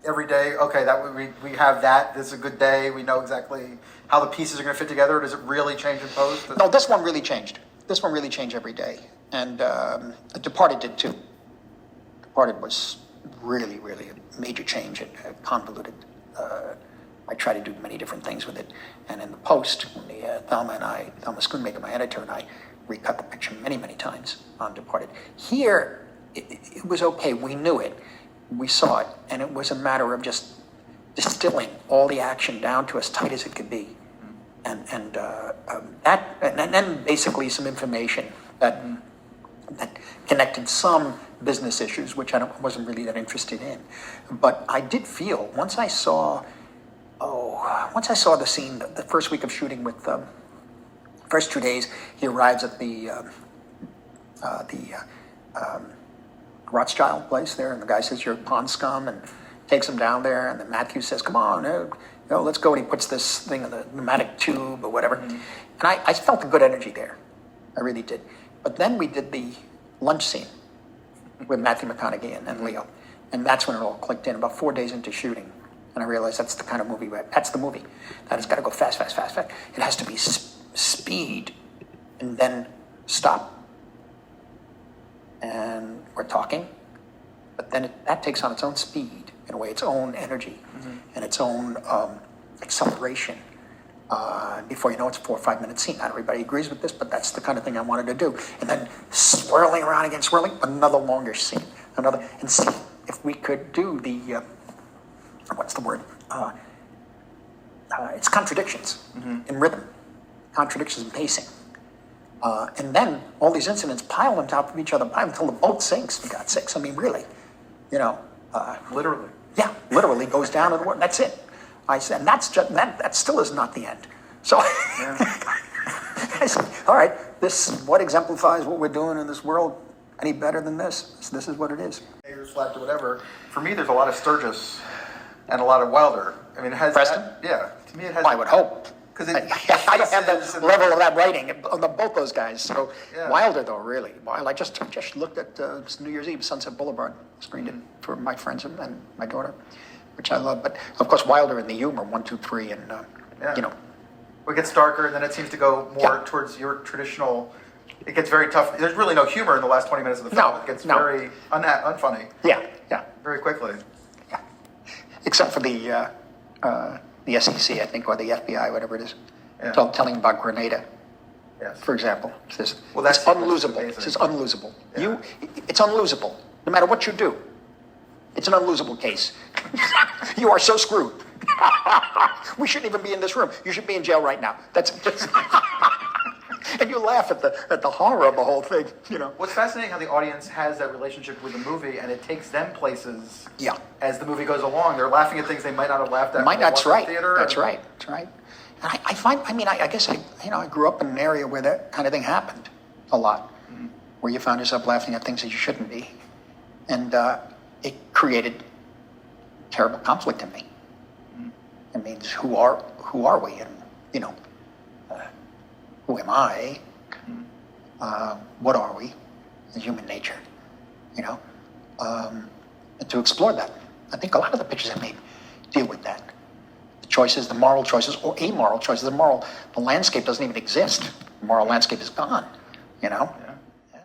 every day, okay, we have that, this is a good day, we know exactly how the pieces are going to fit together? Or does it really change in post? No, this one really changed. This one really changed every day. And Departed did too. Departed was really, really a major change and convoluted. I try to do many different things with it. And in the post, when Thelma Schoonmaker, my editor, and I recut the picture many, many times on Departed. Here, it was okay. We knew it. We saw it. And it was a matter of just distilling all the action down to as tight as it could be. And then basically some information that connected some business issues, which wasn't really that interested in. But I did feel once I saw the scene, the first week of shooting with first 2 days, he arrives at the Rothschild place there, and the guy says, "You're pond scum," and takes him down there, and then Matthew says, "Come on, let's go," and he puts this thing in the pneumatic tube or whatever. And I felt a good energy there. I really did. But then we did the lunch scene with Matthew McConaughey and Leo. And that's when it all clicked in, about 4 days into shooting. And I realized that's the kind of movie, that's the movie. That has got to go fast, fast, fast, fast. It has to be speed and then stop. And we're talking, but then that takes on its own speed, in a way, its own energy and its own acceleration. Before you know it's a 4 or 5 minute scene. Not everybody agrees with this, but that's the kind of thing I wanted to do. And then swirling around again, another longer scene, and see if we could do the, what's the word? It's contradictions in rhythm, contradictions in pacing. And then all these incidents pile on top of each other until the boat sinks, for God's sakes. I mean, really, literally. Yeah, literally goes down and that's it. I said, and that still is not the end. So I said, all right, what exemplifies what we're doing in this world any better than this? This is what it is. Slapped or whatever. For me, there's a lot of Sturgis and a lot of Wilder. I mean, it has Preston? To me, it has. I would hope. Because I don't have the level of that writing on both those guys. So Wilder, though, really. I just looked at New Year's Eve, Sunset Boulevard, screened it for my friends and my daughter, which I love. But of course, Wilder in the humor, 1, 2, 3, and It gets darker, and then it seems to go more towards your traditional. It gets very tough. There's really no humor in the last 20 minutes of the film. It gets very unfunny. Yeah. Very quickly. Yeah. Except for the SEC, I think, or the FBI, whatever it is. Yeah. So telling about Grenada, for example. It's unlosable. This is unlosable. Yeah. It's unlosable. No matter what you do, it's an unlosable case. You are so screwed. We shouldn't even be in this room. You should be in jail right now. That's and you laugh at the horror of the whole thing. What's fascinating how the audience has that relationship with the movie, and it takes them places. Yeah. As the movie goes along, they're laughing at things they might not have laughed at. That's right. Theater. That's right. And I find. I guess I grew up in an area where that kind of thing happened a lot, where you found yourself laughing at things that you shouldn't be, and it created terrible conflict in me. It means who are we, and who am I? What are we? In human nature, and to explore that. I think a lot of the pictures I made deal with that. The choices, the moral choices, or amoral choices. The landscape doesn't even exist. The moral landscape is gone.